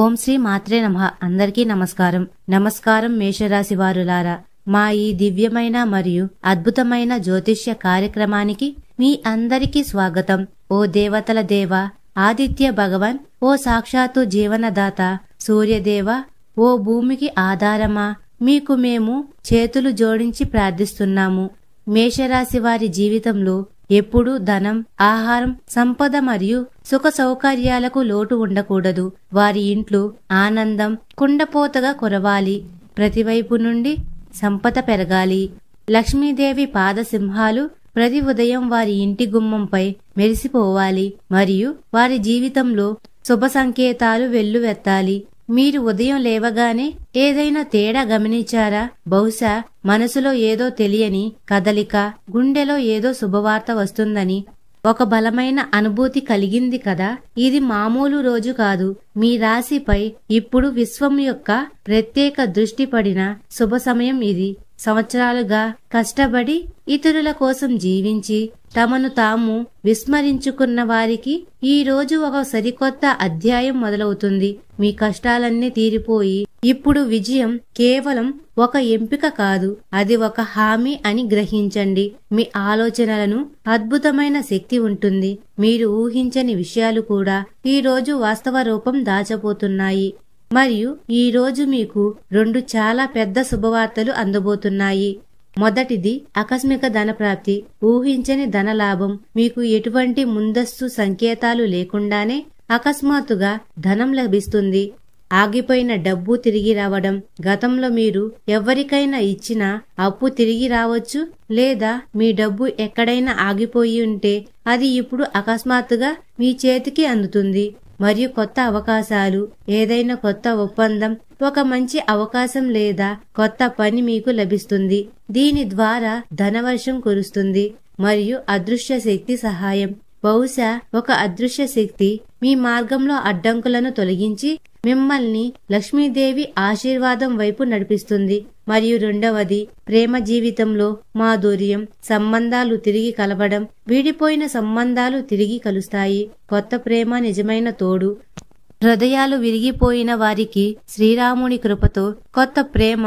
ఓం శ్రీ మాత్రే నమః. అందరికీ నమస్కారం. నమస్కారం మేషరాశి వారులారా, మా ఈ దివ్యమైన మరియు అద్భుతమైన జ్యోతిష్య కార్యక్రమానికి మీ అందరికీ స్వాగతం. ఓ దేవతల దేవ, ఆదిత్య భగవాన్, ఓ సాక్షాత్తు జీవనదాత సూర్యదేవ, ఓ భూమికి ఆధారమా, మీకు మేము చేతులు జోడించి ప్రార్థిస్తున్నాము. మేషరాశి వారి జీవితంలో ఎప్పుడూ ధనం, ఆహారం, సంపద మరియు సుఖ సౌకర్యాలకు లోటు ఉండకూడదు. వారి ఇంట్లో ఆనందం కుండపోతగా కురవాలి. ప్రతివైపు నుండి సంపద పెరగాలి. లక్ష్మీదేవి పాదసింహాలు ప్రతి ఉదయం వారి ఇంటి గుమ్మంపై మెరిసిపోవాలి మరియు వారి జీవితంలో శుభ సంకేతాలు వెల్లువెత్తాలి. మీరు ఉదయం లేవగానే ఏదైనా తేడా గమనించారా? బహుశా మనసులో ఏదో తెలియని కదలిక, గుండెలో ఏదో శుభవార్త వస్తుందని ఒక బలమైన అనుభూతి కలిగింది కదా. ఇది మామూలు రోజు కాదు. మీ రాశిపై ఇప్పుడు విశ్వం యొక్క ప్రత్యేక దృష్టి పడిన శుభ సమయం ఇది. సంవత్సరాలుగా కష్టపడి ఇతరుల కోసం జీవించి తమను తాము విస్మరించుకున్న వారికి ఈ రోజు ఒక సరికొత్త అధ్యాయం మొదలవుతుంది. మీ కష్టాలన్నీ తీరిపోయి ఇప్పుడు విజయం కేవలం ఒక ఎంపిక కాదు, అది ఒక హామీ అని గ్రహించండి. మీ ఆలోచనలను అద్భుతమైన శక్తి ఉంటుంది. మీరు ఊహించని విషయాలు కూడా ఈ రోజు వాస్తవ రూపం దాచబోతున్నాయి. మరియు ఈ రోజు మీకు 2 చాలా పెద్ద శుభవార్తలు అందబోతున్నాయి. మొదటిది ఆకస్మిక ధనప్రాప్తి, ఊహించని ధనలాభం. మీకు ఎటువంటి ముందస్తు సంకేతాలు లేకుండానే అకస్మాత్తుగా ధనం లభిస్తుంది. ఆగిపోయిన డబ్బు తిరిగి రావడం. గతంలో మీరు ఎవరికైనా ఇచ్చిన అప్పు తిరిగి రావచ్చు, లేదా మీ డబ్బు ఎక్కడైనా ఆగిపోయి ఉంటే అది ఇప్పుడు అకస్మాత్తుగా మీ చేతికి అందుతుంది. మరియు కొత్త అవకాశాలు, ఏదైనా కొత్త ఒప్పందం, ఒక మంచి అవకాశం లేదా కొత్త పని మీకు లభిస్తుంది. దీని ద్వారా ధనవర్షం కురుస్తుంది. మరియు అదృశ్య శక్తి సహాయం. బహుశా ఒక అదృశ్య శక్తి మీ మార్గంలో అడ్డంకులను తొలగించి మిమ్మల్ని లక్ష్మీదేవి ఆశీర్వాదం వైపు నడిపిస్తుంది. మరియు రెండవది ప్రేమ జీవితంలో మాధుర్యం. సంబంధాలు తిరిగి కలవడం, విడిపోయిన సంబంధాలు తిరిగి కలుస్తాయి. కొత్త ప్రేమ నిజమైన తోడు. హృదయాలు విరిగిపోయిన వారికి శ్రీరాముని కృపతో కొత్త ప్రేమ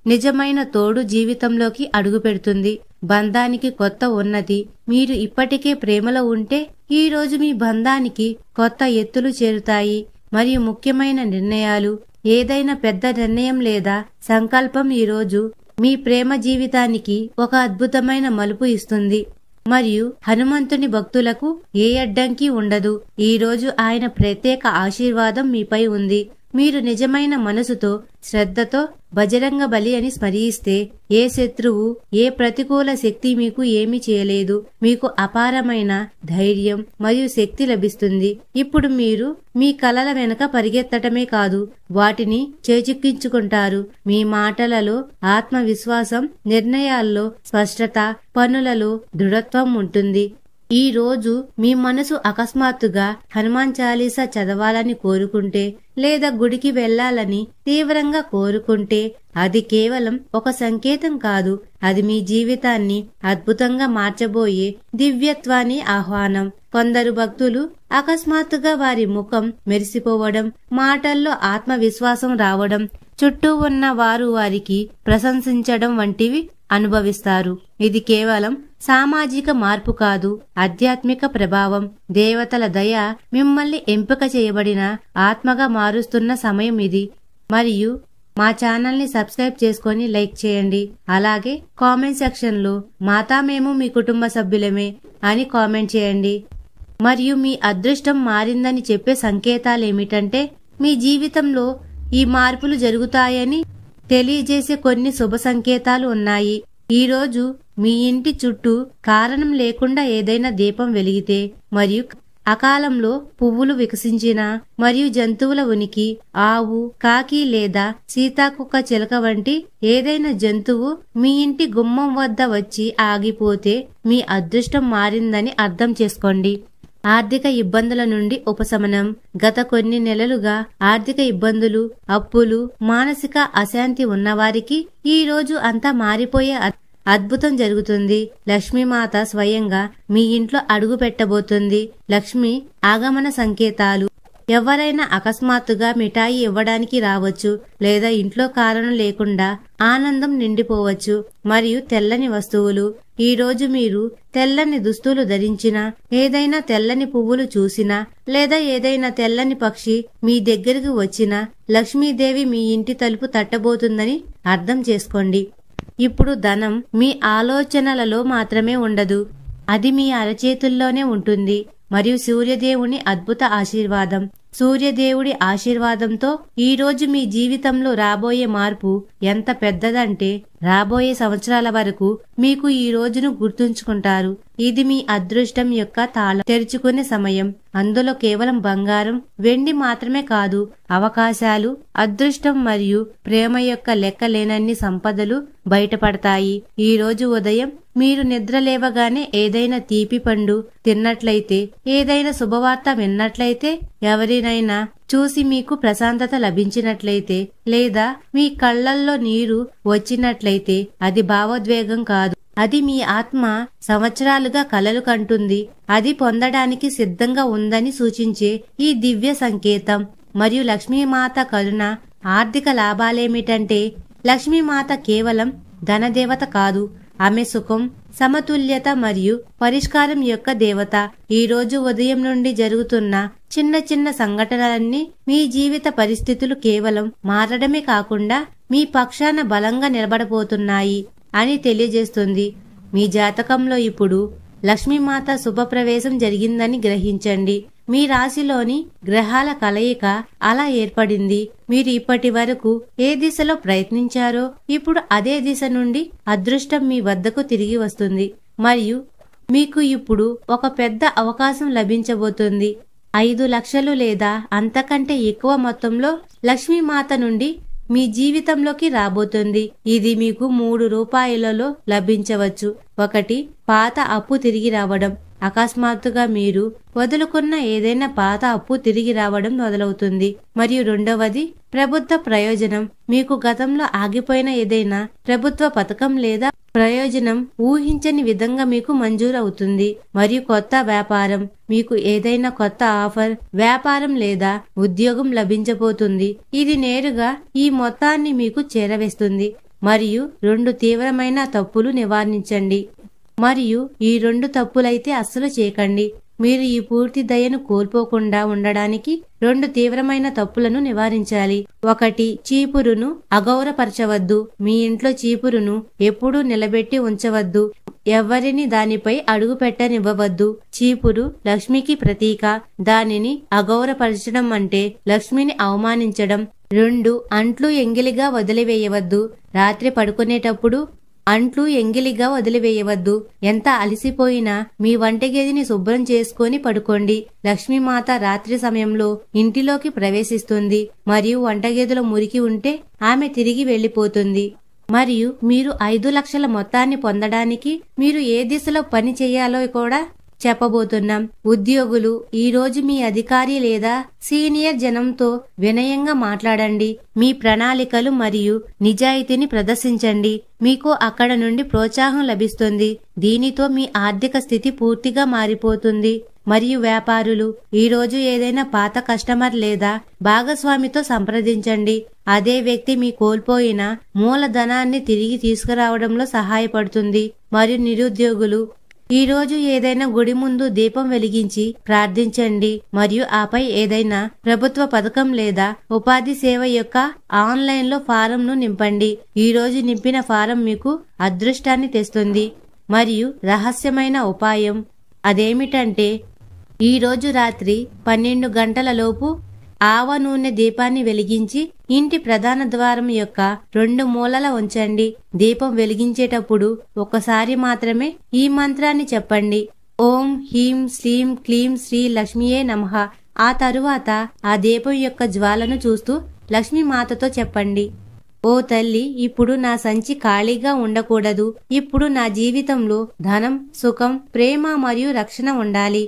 నిజమైన తోడు జీవితంలోకి అడుగుపెడుతుంది. బంధానికి కొత్త ఉన్నతి. మీరు ఇప్పటికే ప్రేమలో ఉంటే ఈ రోజు మీ బంధానికి కొత్త ఎత్తులు చేరుతాయి. మరియు ముఖ్యమైన నిర్ణయాలు, ఏదైనా పెద్ద నిర్ణయం లేదా సంకల్పం ఈ రోజు మీ ప్రేమ జీవితానికి ఒక అద్భుతమైన మలుపు ఇస్తుంది. మరియు హనుమంతుని భక్తులకు ఏ అడ్డంకి ఉండదు. ఈ రోజు ఆయన ప్రత్యేక ఆశీర్వాదం మీపై ఉంది. మీరు నిజమైన మనసుతో, శ్రద్ధతో బజరంగ బలి అని స్మరిస్తే ఏ శత్రువు, ఏ ప్రతికూల శక్తి మీకు ఏమీ చేయలేదు. మీకు అపారమైన ధైర్యం మరియు శక్తి లభిస్తుంది. ఇప్పుడు మీరు మీ కలల వెనుక పరిగెత్తటమే కాదు, వాటిని చేజిక్కించుకుంటారు. మీ మాటలలో ఆత్మవిశ్వాసం, నిర్ణయాల్లో స్పష్టత, పనులలో దృఢత్వం ఉంటుంది. ఈ రోజు మీ మనసు అకస్మాత్తుగా హనుమాన్ చాలీసా చదవాలని కోరుకుంటే, లేదా గుడికి వెళ్లాలని తీవ్రంగా కోరుకుంటే అది కేవలం ఒక సంకేతం కాదు, అది మీ జీవితాన్ని అద్భుతంగా మార్చబోయే దివ్యత్వాన్ని ఆహ్వానం. కొందరు భక్తులు అకస్మాత్తుగా వారి ముఖం మెరిసిపోవడం, మాటల్లో ఆత్మవిశ్వాసం రావడం, చుట్టూ ఉన్న వారు వారికి ప్రశంసించడం వంటివి అనుభవిస్తారు. ఇది కేవలం సామాజిక మార్పు కాదు, ఆధ్యాత్మిక ప్రభావం. దేవతల దయ మిమ్మల్ని ఎంపిక చేయబడిన ఆత్మగా మారుస్తున్న సమయం ఇది. మరియు మా ఛానల్ ని సబ్స్క్రైబ్ చేసుకొని లైక్ చేయండి. అలాగే కామెంట్ సెక్షన్ లో మాతా మేము మీ కుటుంబ సభ్యులమే అని కామెంట్ చేయండి. మరియు మీ అదృష్టం మారిందని చెప్పే సంకేతాలేమిటంటే, మీ జీవితంలో ఈ మార్పులు జరుగుతాయని తెలియజేసే కొన్ని శుభ సంకేతాలు ఉన్నాయి. ఈ రోజు మీ ఇంటి చుట్టూ కారణం లేకుండా ఏదైనా దీపం వెలిగితే, మరియు అకాలంలో పువ్వులు వికసించిన, మరియు జంతువుల ఉనికి, ఆవు, కాకి లేదా సీతాకుక్క చిలక వంటి ఏదైనా జంతువు మీ ఇంటి గుమ్మం వద్ద వచ్చి ఆగిపోతే మీ అదృష్టం మారిందని అర్థం చేసుకోండి. ఆర్థిక ఇబ్బందుల నుండి ఉపశమనం. గత కొన్ని నెలలుగా ఆర్థిక ఇబ్బందులు, అప్పులు, మానసిక అశాంతి ఉన్నవారికి ఈ రోజు అంతా మారిపోయే అద్భుతం జరుగుతుంది. లక్ష్మీమాత స్వయంగా మీ ఇంట్లో అడుగు పెట్టబోతుంది. లక్ష్మి ఆగమన సంకేతాలు. ఎవరైనా అకస్మాత్తుగా మిఠాయి ఇవ్వడానికి రావచ్చు, లేదా ఇంట్లో కారణం లేకుండా ఆనందం నిండిపోవచ్చు. మరియు తెల్లని వస్తువులు. ఈ రోజు మీరు తెల్లని దుస్తులు ధరించినా, ఏదైనా తెల్లని పువ్వులు చూసినా, లేదా ఏదైనా తెల్లని పక్షి మీ దగ్గరకు వచ్చినా లక్ష్మీదేవి మీ ఇంటి తలుపు తట్టబోతుందని అర్థం చేసుకోండి. ఇప్పుడు ధనం మీ ఆలోచనలలో మాత్రమే ఉండదు, అది మీ అరచేతుల్లోనే ఉంటుంది. మరియు సూర్యదేవుని అద్భుత ఆశీర్వాదం. సూర్యదేవుడి ఆశీర్వాదంతో ఈ రోజు మీ జీవితంలో రాబోయే మార్పు ఎంత పెద్దదంటే రాబోయే సంవత్సరాల వరకు మీకు ఈ రోజును గుర్తుంచుకుంటారు. ఇది మీ అదృష్టం యొక్క తాళం తెరుచుకునే సమయం. అందులో కేవలం బంగారం, వెండి మాత్రమే కాదు, అవకాశాలు, అదృష్టం మరియు ప్రేమ యొక్క లెక్కలేనన్ని సంపదలు బయటపడతాయి. ఈ రోజు ఉదయం మీరు నిద్రలేవగానే ఏదైనా తీపి పండు తిన్నట్లయితే, ఏదైనా శుభవార్త విన్నట్లయితే, ఎవరినైనా చూసి మీకు ప్రశాంతత లభించినట్లయితే, లేదా మీ కళ్లల్లో నీరు వచ్చినట్లయితే అది భావోద్వేగం కాదు, అది మీ ఆత్మ సంవత్సరాలుగా కలలు కంటుంది. అది పొందడానికి సిద్ధంగా ఉందని సూచించే ఈ దివ్య సంకేతం. మరియు లక్ష్మీమాత కరుణ, ఆర్థిక లాభాలేమిటంటే లక్ష్మీమాత కేవలం ధనదేవత కాదు, ఆమె సుఖం, సమతుల్యత మరియు పరిష్కారం యొక్క దేవత. ఈ రోజు ఉదయం నుండి జరుగుతున్న చిన్న చిన్న సంఘటనలన్నీ మీ జీవిత పరిస్థితులు కేవలం మారడమే కాకుండా మీ పక్షాన బలంగా నిలబడబోతున్నాయి అని తెలియజేస్తుంది. మీ జాతకంలో ఇప్పుడు లక్ష్మీమాత శుభప్రవేశం జరిగిందని గ్రహించండి. మీ రాశిలోని గ్రహాల కలయిక అలా ఏర్పడింది. మీరు ఇప్పటి వరకు ఏ దిశలో ప్రయత్నించారో ఇప్పుడు అదే దిశ నుండి అదృష్టం మీ వద్దకు తిరిగి వస్తుంది. మరియు మీకు ఇప్పుడు ఒక పెద్ద అవకాశం లభించబోతుంది. 5 లక్షలు లేదా అంతకంటే ఎక్కువ మొత్తంలో లక్ష్మీమాత నుండి మీ జీవితంలోకి రాబోతుంది. ఇది మీకు 3 రూపాయలలో లభించవచ్చు. 1. పాత అప్పు తిరిగి రావడం. అకస్మాత్తుగా మీరు వదులుకున్న ఏదైనా పాత అప్పు తిరిగి రావడం మొదలవుతుంది. మరియు 2వది ప్రభుత్వ ప్రయోజనం. మీకు గతంలో ఆగిపోయిన ఏదైనా ప్రభుత్వ పథకం లేదా ప్రయోజనం ఊహించని విధంగా మీకు మంజూరు అవుతుంది. మరియు కొత్త వ్యాపారం. మీకు ఏదైనా కొత్త ఆఫర్, వ్యాపారం లేదా ఉద్యోగం లభించబోతుంది. ఇది నేరుగా ఈ మొత్తాన్ని మీకు చేరవేస్తుంది. మరియు 2 తీవ్రమైన తప్పులు నివారించండి. మరియు ఈ 2 తప్పులైతే అస్సలు చేయకండి. మీరు ఈ పూర్తి దయను కోల్పోకుండా ఉండడానికి 2 తీవ్రమైన తప్పులను నివారించాలి. 1. చీపురును అగౌరపరచవద్దు. మీ ఇంట్లో చీపురును ఎప్పుడూ నిలబెట్టి ఉంచవద్దు. ఎవరిని దానిపై అడుగు పెట్టనివ్వవద్దు. చీపురు లక్ష్మికి ప్రతీక. దానిని అగౌరపరచడం అంటే లక్ష్మిని అవమానించడం. 2. అంట్లు ఎంగిలిగా వదిలివేయవద్దు. రాత్రి పడుకునేటప్పుడు అంట్లు ఎంగిలిగా వదిలివేయవద్దు. ఎంత అలసిపోయినా మీ వంటగదిని శుభ్రం చేసుకొని పడుకోండి. లక్ష్మీమాత రాత్రి సమయంలో ఇంటిలోకి ప్రవేశిస్తుంది మరియు వంటగదిలో మురికి ఉంటే ఆమె తిరిగి వెళ్లిపోతుంది. మరియు మీరు 5 లక్షల మొత్తాన్ని పొందడానికి మీరు ఏ దిశలో పని చేయాలో కూడా చెప్పబోతున్నాం. ఉద్యోగులు, ఈ రోజు మీ అధికారి లేదా సీనియర్ జనంతో వినయంగా మాట్లాడండి. మీ ప్రణాళికలు మరియు నిజాయితీని ప్రదర్శించండి. మీకు అక్కడ నుండి ప్రోత్సాహం లభిస్తుంది. దీనితో మీ ఆర్థిక స్థితి పూర్తిగా మారిపోతుంది. మరియు వ్యాపారులు, ఈ రోజు ఏదైనా పాత కస్టమర్ లేదా భాగస్వామితో సంప్రదించండి. అదే వ్యక్తి మీ కోల్పోయిన మూలధనాన్ని తిరిగి తీసుకురావడంలో సహాయపడుతుంది. మరియు నిరుద్యోగులు, ఈ రోజు ఏదైనా గుడి ముందు దీపం వెలిగించి ప్రార్థించండి మరియు ఆపై ఏదైనా ప్రభుత్వ పథకం లేదా ఉపాధి సేవ యొక్క ఆన్లైన్లో ఫారంను నింపండి. ఈ రోజు నింపిన ఫారం మీకు అదృష్టాన్ని తెస్తుంది. మరియు రహస్యమైన ఉపాయం అదేమిటంటే ఈ రోజు రాత్రి 12 గంటల లోపు ఆవ నూనె దీపాన్ని వెలిగించి ఇంటి ప్రధాన ద్వారం యొక్క 2 మూలల ఉంచండి. దీపం వెలిగించేటప్పుడు ఒకసారి మాత్రమే ఈ మంత్రాన్ని చెప్పండి. ఓం హ్రీం శ్రీం క్లీం శ్రీ లక్ష్మీయే నమః. ఆ తరువాత ఆ దీపం యొక్క జ్వాలను చూస్తూ లక్ష్మీమాతతో చెప్పండి, ఓ తల్లి, ఇప్పుడు నా సంచి ఖాళీగా ఉండకూడదు. ఇప్పుడు నా జీవితంలో ధనం, సుఖం, ప్రేమ మరియు రక్షణ ఉండాలి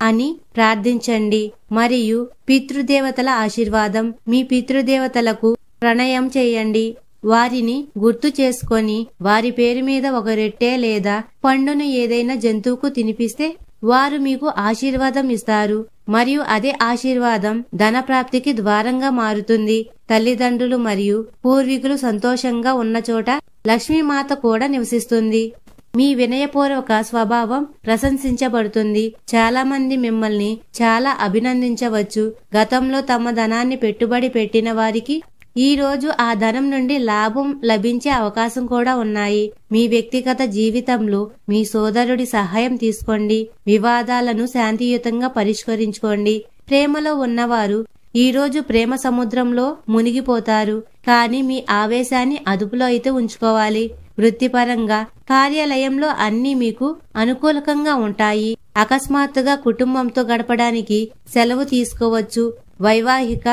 అని ప్రార్థించండి. మరియు పితృదేవతల ఆశీర్వాదం. మీ పితృదేవతలకు ప్రణయం చేయండి. వారిని గుర్తు చేసుకొని వారి పేరు మీద ఒక రొట్టె లేదా పండును ఏదైనా జంతువుకు తినిపిస్తే వారు మీకు ఆశీర్వాదం ఇస్తారు. మరియు అదే ఆశీర్వాదం ధనప్రాప్తికి ద్వారంగా మారుతుంది. తల్లిదండ్రులు మరియు పూర్వీకులు సంతోషంగా ఉన్న చోట లక్ష్మీమాత కూడా నివసిస్తుంది. మీ వినయపూర్వక స్వభావం ప్రశంసించబడుతుంది. చాలా మంది మిమ్మల్ని చాలా అభినందించవచ్చు. గతంలో తమ ధనాన్ని పెట్టుబడి పెట్టిన వారికి ఈ రోజు ఆ ధనం నుండి లాభం లభించే అవకాశం కూడా ఉన్నాయి. మీ వ్యక్తిగత జీవితంలో మీ సోదరుడి సహాయం తీసుకోండి. వివాదాలను శాంతియుతంగా పరిష్కరించుకోండి. ప్రేమలో ఉన్నవారు ఈ రోజు ప్రేమ సముద్రంలో మునిగిపోతారు. కానీ మీ ఆవేశాన్ని అదుపులో అయితే ఉంచుకోవాలి. వృత్తిపరంగా కార్యాలయంలో అన్నీ మీకు అనుకూలకంగా ఉంటాయి. అకస్మాత్తుగా కుటుంబంతో గడపడానికి సెలవు తీసుకోవచ్చు. వైవాహిక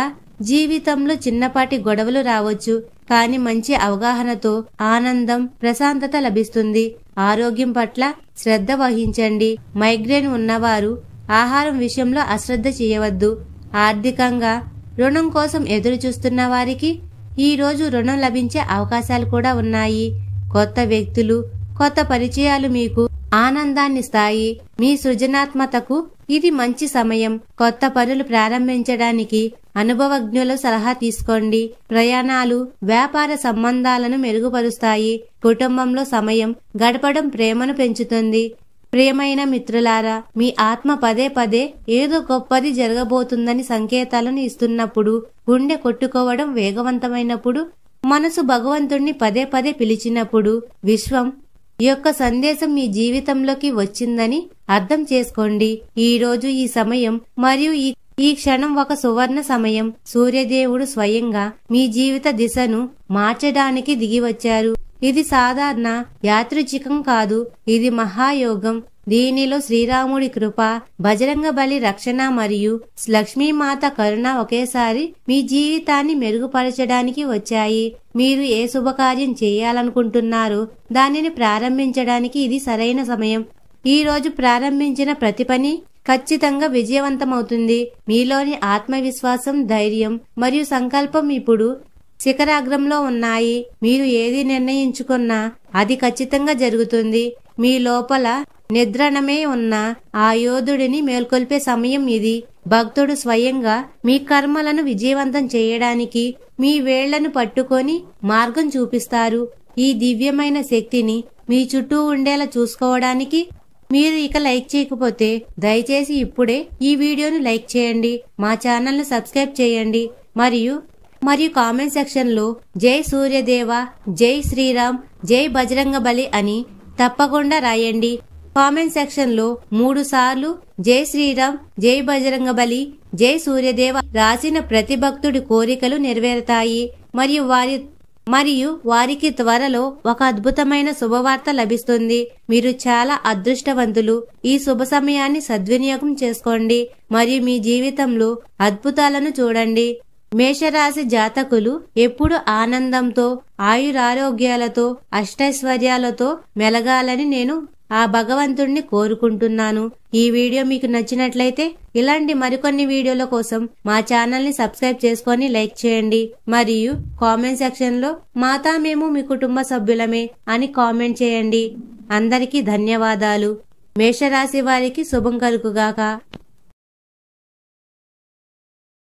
జీవితంలో చిన్నపాటి గొడవలు రావచ్చు. కానీ మంచి అవగాహనతో ఆనందం, ప్రశాంతత లభిస్తుంది. ఆరోగ్యం పట్ల శ్రద్ధ వహించండి. మైగ్రేన్ ఉన్నవారు ఆహారం విషయంలో అశ్రద్ధ చేయవద్దు. ఆర్థికంగా రుణం కోసం ఎదురు చూస్తున్న వారికి ఈ రోజు రుణం లభించే అవకాశాలు కూడా ఉన్నాయి. కొత్త వ్యక్తులు, కొత్త పరిచయాలు మీకు ఆనందాన్నిస్తాయి. మీ సృజనాత్మకతకు ఇది మంచి సమయం. కొత్త పనులు ప్రారంభించడానికి అనుభవజ్ఞుల సలహా తీసుకోండి. ప్రయాణాలు వ్యాపార సంబంధాలను మెరుగుపరుస్తాయి. కుటుంబంలో సమయం గడపడం ప్రేమను పెంచుతుంది. ప్రియమైన మిత్రులారా, మీ ఆత్మ పదే పదే ఏదో గొప్పది జరగబోతుందని సంకేతాలను ఇస్తున్నప్పుడు, గుండె కొట్టుకోవడం వేగవంతమైనప్పుడు, మనసు భగవంతుణ్ణి పదే పదే పిలిచినప్పుడు విశ్వం యొక్క సందేశం మీ జీవితంలోకి వచ్చిందని అర్థం చేసుకోండి. ఈ రోజు, ఈ సమయం మరియు ఈ క్షణం ఒక సువర్ణ సమయం. సూర్యదేవుడు స్వయంగా మీ జీవిత దిశను మార్చడానికి దిగివచ్చారు. ఇది సాధారణ యాదృచ్ఛికం కాదు. ఇది మహాయోగం. దీనిలో శ్రీరాముడి కృప, బజరంగ బలి రక్షణ మరియు లక్ష్మీమాత కరుణ ఒకేసారి మీ జీవితాన్ని మెరుగుపరచడానికి వచ్చాయి. మీరు ఏ శుభకార్యం చేయాలనుకుంటున్నారో దానిని ప్రారంభించడానికి ఇది సరైన సమయం. ఈ రోజు ప్రారంభించిన ప్రతి పని ఖచ్చితంగా విజయవంతమవుతుంది. మీలోని ఆత్మవిశ్వాసం, ధైర్యం మరియు సంకల్పం ఇప్పుడు శిఖరాగ్రంలో ఉన్నాయి. మీరు ఏది నిర్ణయించుకున్నా అది ఖచ్చితంగా జరుగుతుంది. మీ లోపల నిద్రణమే ఉన్న ఆ యోధుడిని మేల్కొల్పే సమయం ఇది. భక్తుడు స్వయంగా మీ కర్మలను విజయవంతం చేయడానికి మీ వేళ్లను పట్టుకొని మార్గం చూపిస్తారు. ఈ దివ్యమైన శక్తిని మీ చుట్టూ ఉండేలా చూసుకోవడానికి మీరు ఇక లైక్ చేయకపోతే దయచేసి ఇప్పుడే ఈ వీడియోను లైక్ చేయండి. మా ఛానల్ ను సబ్స్క్రైబ్ చేయండి. మరియు కామెంట్ సెక్షన్ లో జై సూర్యదేవ, జై శ్రీరామ్, జై బజరంగ బలి అని తప్పకుండా రాయండి. కామెంట్ సెక్షన్ లో 3 సార్లు జై శ్రీరామ్, జై బజరంగ బలి, జై సూర్యదేవ రాసిన ప్రతి భక్తుడి కోరికలు నెరవేరుతాయి. మరియు వారికి త్వరలో ఒక అద్భుతమైన శుభవార్త లభిస్తుంది. మీరు చాలా అదృష్టవంతులు. ఈ శుభ సమయాన్ని సద్వినియోగం చేసుకోండి మరియు మీ జీవితంలో అద్భుతాలను చూడండి. మేషరాశి జాతకులు ఎప్పుడు ఆనందంతో, ఆయురారోగ్యాలతో, అష్టైశ్వర్యాలతో మెలగాలని నేను ఆ భగవంతుణ్ణి కోరుకుంటున్నాను. ఈ వీడియో మీకు నచ్చినట్లయితే ఇలాంటి మరికొన్ని వీడియోల కోసం మా ఛానల్ ని సబ్స్క్రైబ్ చేసుకొని లైక్ చేయండి. మరియు కామెంట్ సెక్షన్ లో మాతా మేము మీ కుటుంబ సభ్యులమే అని కామెంట్ చేయండి. అందరికీ ధన్యవాదాలు. మేషరాశి వారికి శుభం కలుగుగాక.